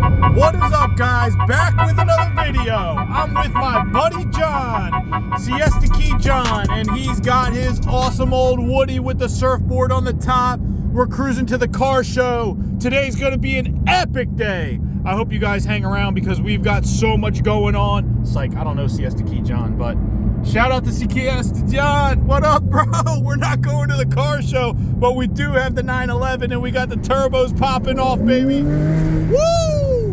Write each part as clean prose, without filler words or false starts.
What is up, guys? Back with another video. I'm with my buddy John, Siesta Key John, and he's got his awesome old Woody with the surfboard on the top. We're cruising to the car show. Today's gonna be an epic day. I hope you guys hang around because we've got so much going on. It's like, I don't know Siesta Key John, but shout out to Siesta John. What up, bro? We're not going to the car show, but we do have the 911 and we got the turbos popping off, baby. Woo!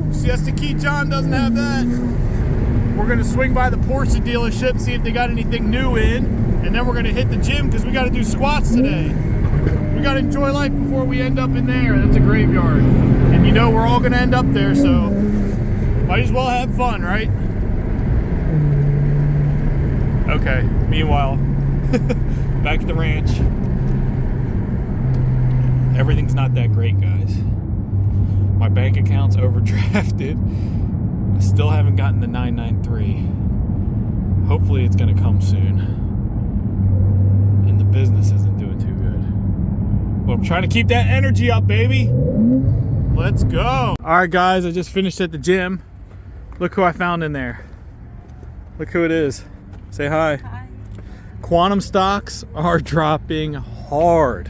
Siesta Key John doesn't have that. We're gonna swing by the Porsche dealership, see if they got anything new in, and then we're gonna hit the gym because we gotta do squats today. We gotta enjoy life before we end up in there. That's a graveyard. And you know we're all gonna end up there, so might as well have fun, right? Okay, meanwhile, back at the ranch. Everything's not that great, guys. My bank account's overdrafted. I still haven't gotten the 993. Hopefully it's gonna come soon. And the business isn't doing too good. But I'm trying to keep that energy up, baby. Let's go. All right, guys, I just finished at the gym. Look who I found in there. Look who it is. Say hi. Hi. Quantum stocks are dropping hard.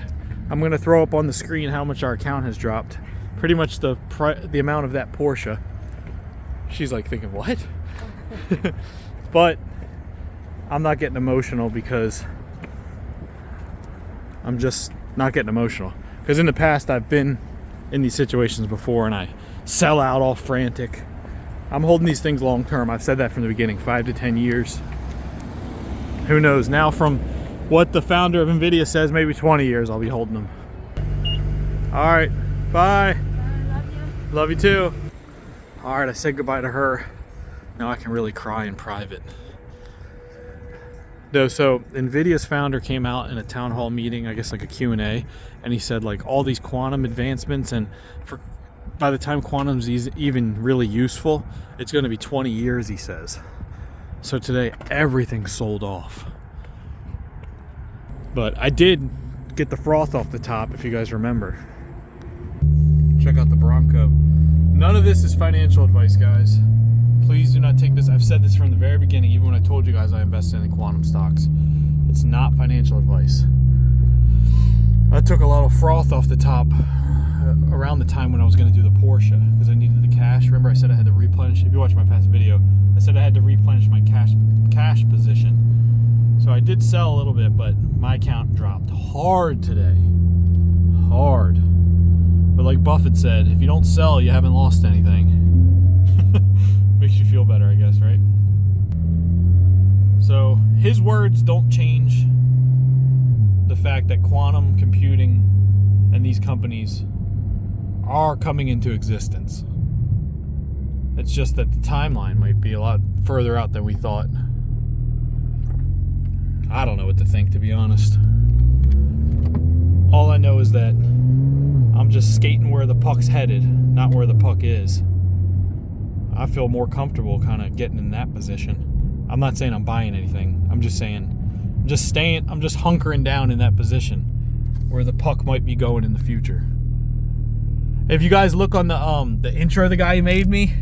I'm gonna throw up on the screen how much our account has dropped. Pretty much the amount of that Porsche. She's like thinking, what? But I'm not getting emotional because I'm just not getting emotional. Because in the past I've been in these situations before and I sell out all frantic. I'm holding these things long term. I've said that from the beginning, 5 to 10 years. Who knows? Now from what the founder of Nvidia says, maybe 20 years I'll be holding them. All right, bye. Love you. Love you too. All right, I said goodbye to her. Now I can really cry in private. No, so Nvidia's founder came out in a town hall meeting, I guess like a Q&A, and he said like all these quantum advancements, and by the time quantum's even really useful, it's going to be 20 years, he says. So today everything's sold off. But I did get the froth off the top, if you guys remember. Check out the Bronco. None of this is financial advice, guys. Please do not take this. I've said this from the very beginning, even when I told you guys I invested in quantum stocks. It's not financial advice. I took a lot of froth off the top around the time when I was going to do the Porsche because I needed the cash. Remember I said I had to replenish, if you watch my past video, I said I had to replenish my cash position. So I did sell a little bit, but my account dropped hard today. Hard. But like Buffett said, if you don't sell, you haven't lost anything. Makes you feel better, I guess, right? So his words don't change the fact that quantum computing and these companies are coming into existence. It's just that the timeline might be a lot further out than we thought. I don't know what to think, to be honest. All I know is that I'm just skating where the puck's headed, not where the puck is. I feel more comfortable kind of getting in that position. I'm not saying I'm buying anything. I'm just saying, I'm just hunkering down in that position where the puck might be going in the future. If you guys look on the intro the guy made me,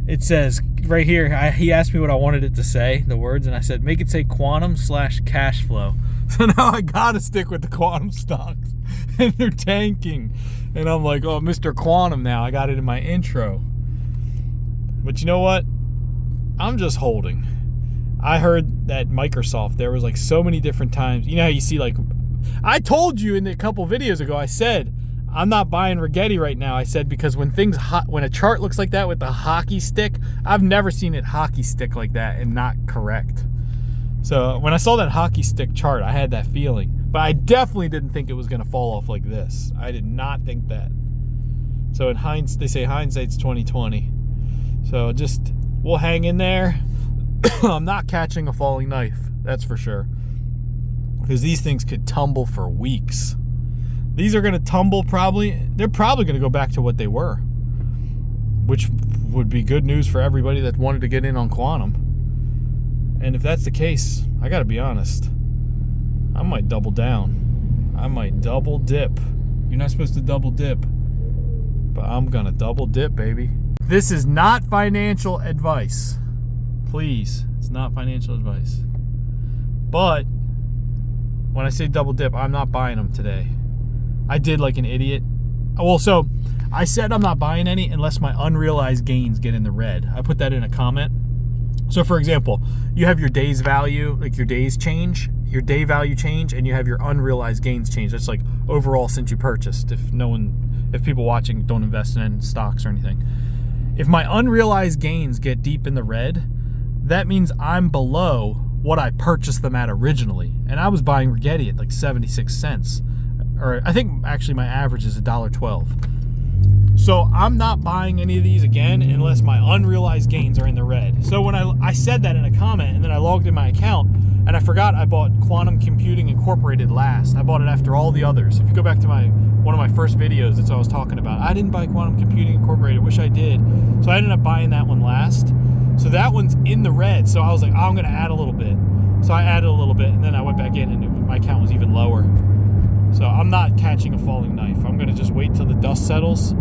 it says right here, he asked me what I wanted it to say, the words, and I said, make it say quantum/cash flow. So now I gotta stick with the quantum stocks. And they're tanking. And I'm like, oh, Mr. Quantum now. I got it in my intro. But you know what? I'm just holding. I heard that Microsoft, there was like so many different times. You know how you see like, I told you in a couple videos ago, I said, I'm not buying Rigetti right now. I said, because when a chart looks like that with the hockey stick, I've never seen it hockey stick like that and not correct. So when I saw that hockey stick chart, I had that feeling. But I definitely didn't think it was going to fall off like this. I did not think that. So in hindsight, they say hindsight's 20/20. So just, we'll hang in there. I'm not catching a falling knife, that's for sure. Because these things could tumble for weeks. These are going to tumble probably, they're probably going to go back to what they were. Which would be good news for everybody that wanted to get in on quantum. And if that's the case, I got to be honest, I might double down. I might double dip. You're not supposed to double dip. But I'm going to double dip, baby. This is not financial advice. Please, it's not financial advice. But when I say double dip, I'm not buying them today. I did like an idiot. Well, so I said I'm not buying any unless my unrealized gains get in the red. I put that in a comment. So for example, you have your day's value, like your day's change, your day value change, and you have your unrealized gains change. That's like overall since you purchased. If people watching don't invest in stocks or anything. If my unrealized gains get deep in the red, that means I'm below what I purchased them at originally. And I was buying Rigetti at like 76 cents. Or I think actually my average is $1.12. So I'm not buying any of these again unless my unrealized gains are in the red. So when I said that in a comment, and then I logged in my account, and I forgot I bought Quantum Computing Incorporated last. I bought it after all the others. If you go back to one of my first videos, that's what I was talking about. I didn't buy Quantum Computing Incorporated. Wish I did. So I ended up buying that one last. So that one's in the red. So I was like, oh, I'm going to add a little bit. So I added a little bit, and then I went back in, and my account was even lower. So I'm not catching a falling knife. I'm going to just wait till the dust settles.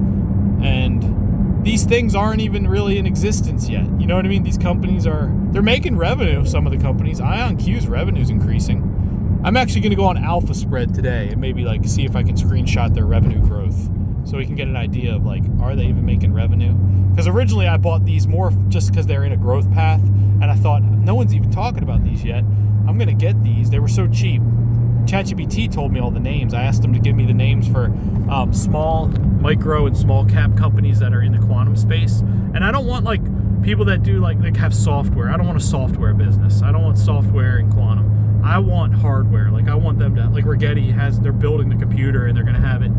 And these things aren't even really in existence yet. You know what I mean? These companies they're making revenue, some of the companies. IonQ's revenue is increasing. I'm actually going to go on Alpha Spread today and maybe like see if I can screenshot their revenue growth so we can get an idea of like, are they even making revenue? Because originally I bought these more just because they're in a growth path, and I thought, no one's even talking about these yet. I'm going to get these. They were so cheap. ChatGPT told me all the names. I asked them to give me the names for small, micro, and small cap companies that are in the quantum space. And I don't want like people that do like have software. I don't want a software business. I don't want software in quantum. I want hardware. Like I want them to, like Rigetti they're building the computer and they're going to have it.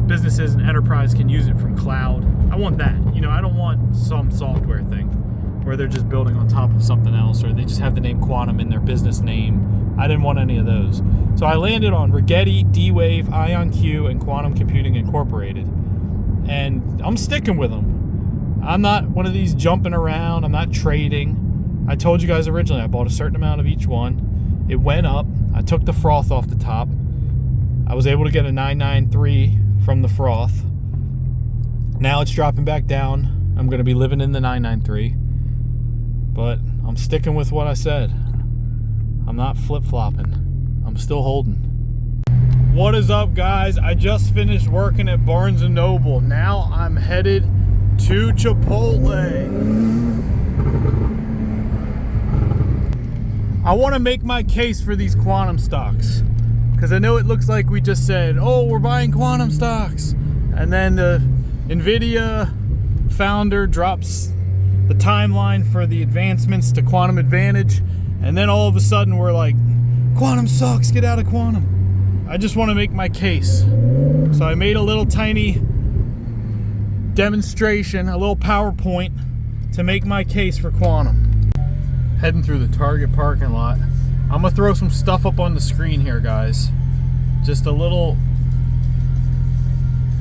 Businesses and enterprise can use it from cloud. I want that. You know, I don't want some software thing where they're just building on top of something else, or they just have the name quantum in their business name. I didn't want any of those. So I landed on Rigetti, D-Wave, IonQ, and Quantum Computing Incorporated. And I'm sticking with them. I'm not one of these jumping around. I'm not trading. I told you guys originally I bought a certain amount of each one. It went up. I took the froth off the top. I was able to get a 993 from the froth. Now it's dropping back down. I'm going to be living in the 993. But I'm sticking with what I said. I'm not flip-flopping. I'm still holding. What is up, guys? I just finished working at Barnes & Noble. Now I'm headed to Chipotle. I want to make my case for these quantum stocks, because I know it looks like we just said, oh, we're buying quantum stocks. And then the Nvidia founder drops the timeline for the advancements to quantum advantage. And then all of a sudden we're like, quantum sucks, get out of quantum. I just want to make my case. So I made a little tiny demonstration, a little PowerPoint to make my case for quantum. Heading through the Target parking lot. I'm going to throw some stuff up on the screen here, guys. Just a little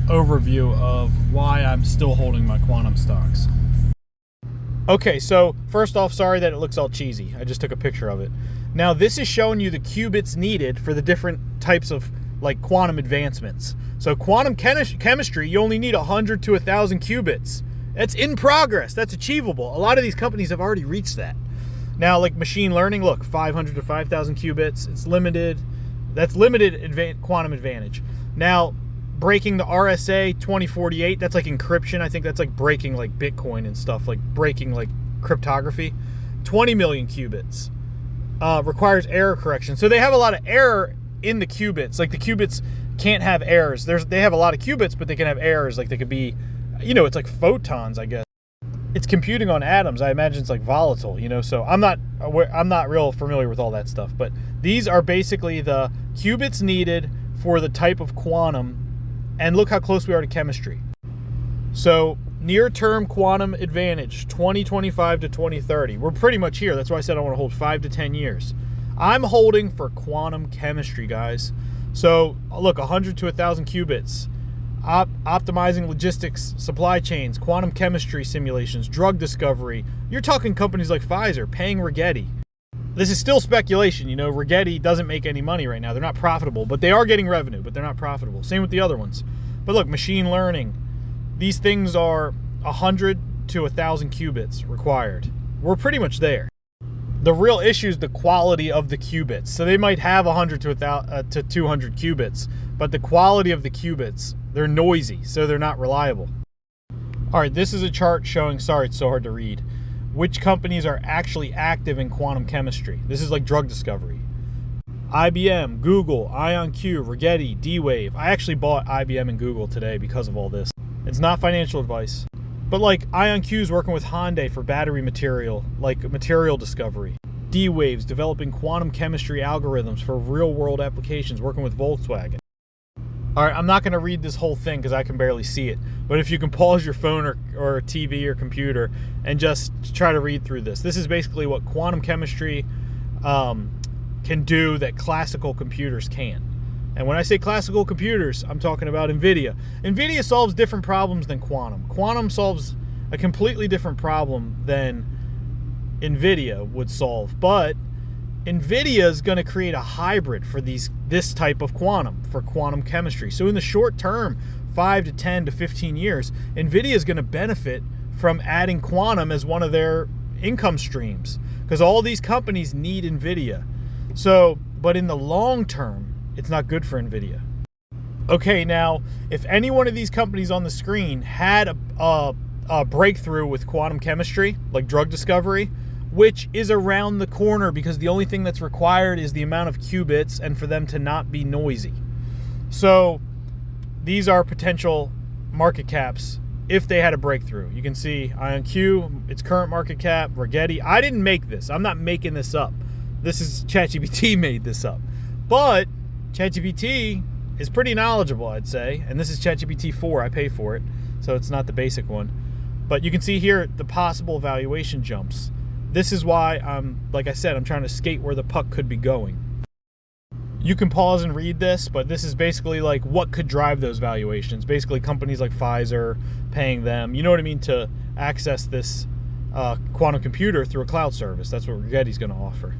overview of why I'm still holding my quantum stocks. Okay, so first off, sorry that it looks all cheesy. I just took a picture of it. Now, this is showing you the qubits needed for the different types of like quantum advancements. So quantum chemistry, you only need 100 to 1,000 qubits. That's in progress. That's achievable. A lot of these companies have already reached that. Now, like machine learning, look, 500 to 5,000 qubits. It's limited. That's limited quantum advantage. Now, breaking the RSA 2048, that's like encryption. I think that's like breaking like Bitcoin and stuff, like breaking like cryptography. 20 million qubits requires error correction. So they have a lot of error in the qubits. Like the qubits can't have errors. They have a lot of qubits, but they can have errors. Like they could be, you know, it's like photons, I guess. It's computing on atoms. I imagine it's like volatile, you know. So I'm not real familiar with all that stuff. But these are basically the qubits needed for the type of quantum. And look how close we are to chemistry. So near-term quantum advantage, 2025 to 2030. We're pretty much here. That's why I said I want to hold 5 to 10 years. I'm holding for quantum chemistry, guys. So look, 100 to 1,000 qubits. Optimizing logistics, supply chains, quantum chemistry simulations, drug discovery. You're talking companies like Pfizer paying Rigetti. This is still speculation, you know. Rigetti doesn't make any money right now. They're not profitable, but they are getting revenue, but they're not profitable. Same with the other ones. But look, machine learning. These things are 100 100 to 1,000 qubits required. We're pretty much there. The real issue is the quality of the qubits. So they might have 100 to 200 qubits, but the quality of the qubits, they're noisy, so they're not reliable. All right, this is a chart showing, sorry, it's so hard to read, which companies are actually active in quantum chemistry. This is like drug discovery. IBM, Google, IonQ, Rigetti, D-Wave. I actually bought IBM and Google today because of all this. It's not financial advice. But like IonQ is working with Hyundai for battery material, like material discovery. D-Wave's developing quantum chemistry algorithms for real-world applications, working with Volkswagen. All right, I'm not going to read this whole thing because I can barely see it. But if you can pause your phone or TV or computer and just try to read through this. This is basically what quantum chemistry can do that classical computers can't. And when I say classical computers, I'm talking about Nvidia. Nvidia solves different problems than quantum. Quantum solves a completely different problem than Nvidia would solve. But Nvidia is going to create a hybrid for this type of quantum, for quantum chemistry. So in the short term, 5 to 10 to 15 years, Nvidia is going to benefit from adding quantum as one of their income streams, because all these companies need Nvidia. So, but in the long term, it's not good for Nvidia. Okay, now, if any one of these companies on the screen had a breakthrough with quantum chemistry, like drug discovery, which is around the corner because the only thing that's required is the amount of qubits and for them to not be noisy. So these are potential market caps if they had a breakthrough. You can see IonQ, its current market cap, Rigetti. I didn't make this. I'm not making this up. This is ChatGPT made this up. But ChatGPT is pretty knowledgeable, I'd say. And this is ChatGPT 4. I pay for it, so it's not the basic one. But you can see here the possible valuation jumps. This is why like I said, I'm trying to skate where the puck could be going. You can pause and read this, but this is basically like what could drive those valuations. Basically companies like Pfizer paying them, you know what I mean, to access this quantum computer through a cloud service. That's what Rigetti's going to offer.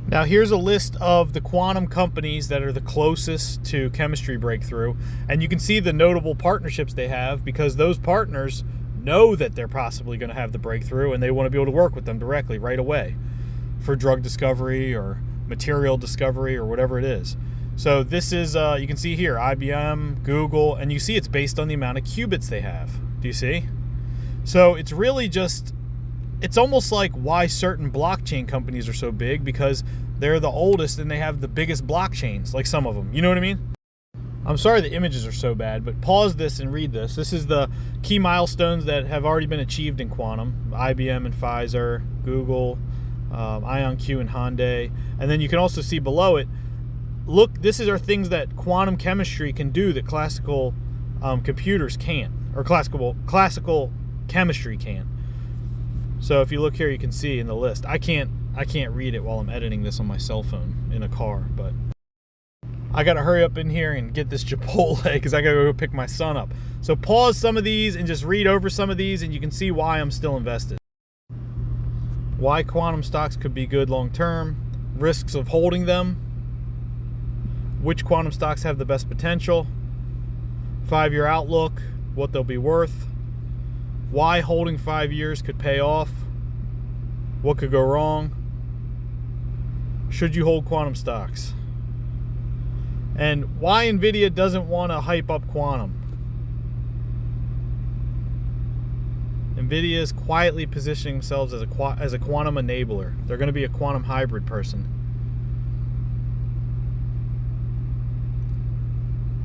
Now here's a list of the quantum companies that are the closest to chemistry breakthrough, and you can see the notable partnerships they have because those partners know that they're possibly going to have the breakthrough and they want to be able to work with them directly right away for drug discovery or material discovery or whatever it is. So this is, you can see here, IBM, Google, and you see it's based on the amount of qubits they have. Do you see? So it's really just, it's almost like why certain blockchain companies are so big, because they're the oldest and they have the biggest blockchains, like some of them. You know what I mean? I'm sorry the images are so bad, but pause this and read this. This is the key milestones that have already been achieved in quantum. IBM and Pfizer, Google, IonQ and Hyundai. And then you can also see below it, look, this are things that quantum chemistry can do that classical computers can't, or classical chemistry can. So if you look here, you can see in the list. I can't read it while I'm editing this on my cell phone in a car, but I gotta hurry up in here and get this Chipotle because I gotta go pick my son up. So pause some of these and just read over some of these and you can see why I'm still invested. Why quantum stocks could be good long term, risks of holding them, which quantum stocks have the best potential, 5-year outlook, what they'll be worth, why holding 5 years could pay off, what could go wrong, should you hold quantum stocks, and why Nvidia doesn't want to hype up quantum. Nvidia is quietly positioning themselves as a quantum enabler. They're going to be a quantum hybrid person.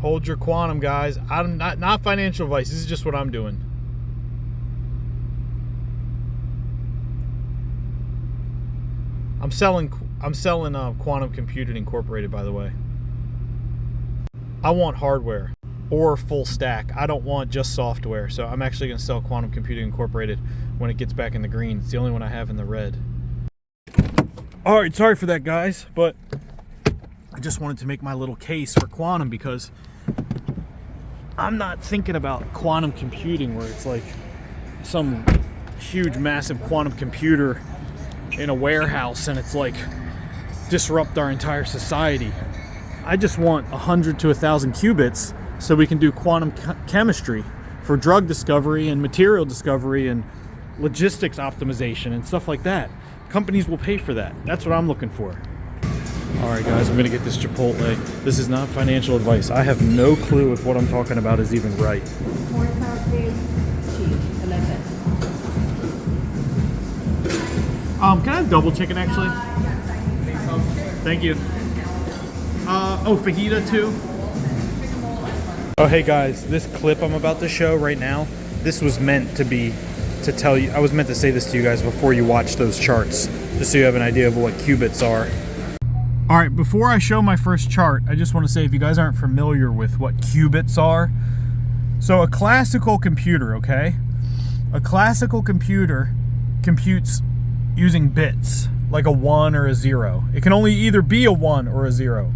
Hold your quantum, guys. I'm not financial advice. This is just what I'm doing. I'm selling Quantum Computing Incorporated, by the way. I want hardware or full stack. I don't want just software. So I'm actually going to sell Quantum Computing Incorporated when it gets back in the green. It's the only one I have in the red. All right, sorry for that, guys, but I just wanted to make my little case for quantum because I'm not thinking about quantum computing where it's like some huge, massive quantum computer in a warehouse and it's like disrupt our entire society. I just want 100 to 1,000 qubits so we can do quantum chemistry for drug discovery and material discovery and logistics optimization and stuff like that. Companies will pay for that. That's what I'm looking for. All right, guys, I'm gonna get this Chipotle. This is not financial advice. I have no clue if what I'm talking about is even right. Corn sour cream, cheese, and that's it. Can I have double chicken, actually? Thank you. Fajita too. Oh, hey guys, this clip I'm about to show right now, this was meant to tell you, I was meant to say this to you guys before you watch those charts, just so you have an idea of what qubits are. All right, before I show my first chart, I just want to say, if you guys aren't familiar with what qubits are, so a classical computer, okay? A classical computer computes using bits, like a 1 or a 0. It can only either be a 1 or a 0.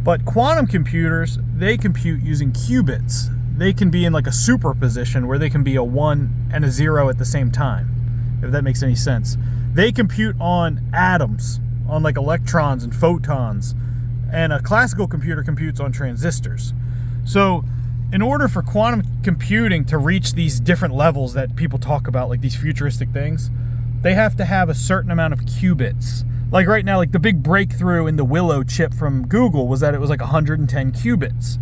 But quantum computers, they compute using qubits. They can be in like a superposition where they can be a 1 and a 0 at the same time, if that makes any sense. They compute on atoms, on like electrons and photons, and a classical computer computes on transistors. So in order for quantum computing to reach these different levels that people talk about, like these futuristic things, they have to have a certain amount of qubits. Like right now, like the big breakthrough in the Willow chip from Google was that it was like 110 qubits.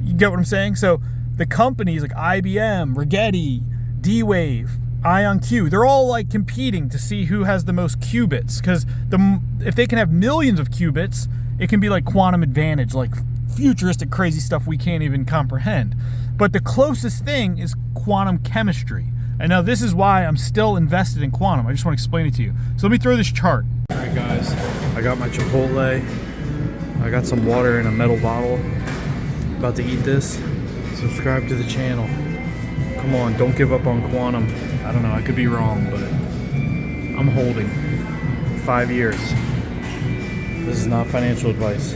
You get what I'm saying? So the companies like IBM, Rigetti, D-Wave, IonQ, they're all like competing to see who has the most qubits, because if they can have millions of qubits, it can be like quantum advantage, like futuristic crazy stuff we can't even comprehend. But the closest thing is quantum chemistry. And now this is why I'm still invested in quantum. I just want to explain it to you. So let me throw this chart. All right, guys, I got my Chipotle. I got some water in a metal bottle. About to eat this. Subscribe to the channel. Come on, don't give up on quantum. I don't know, I could be wrong, but I'm holding 5 years. This is not financial advice.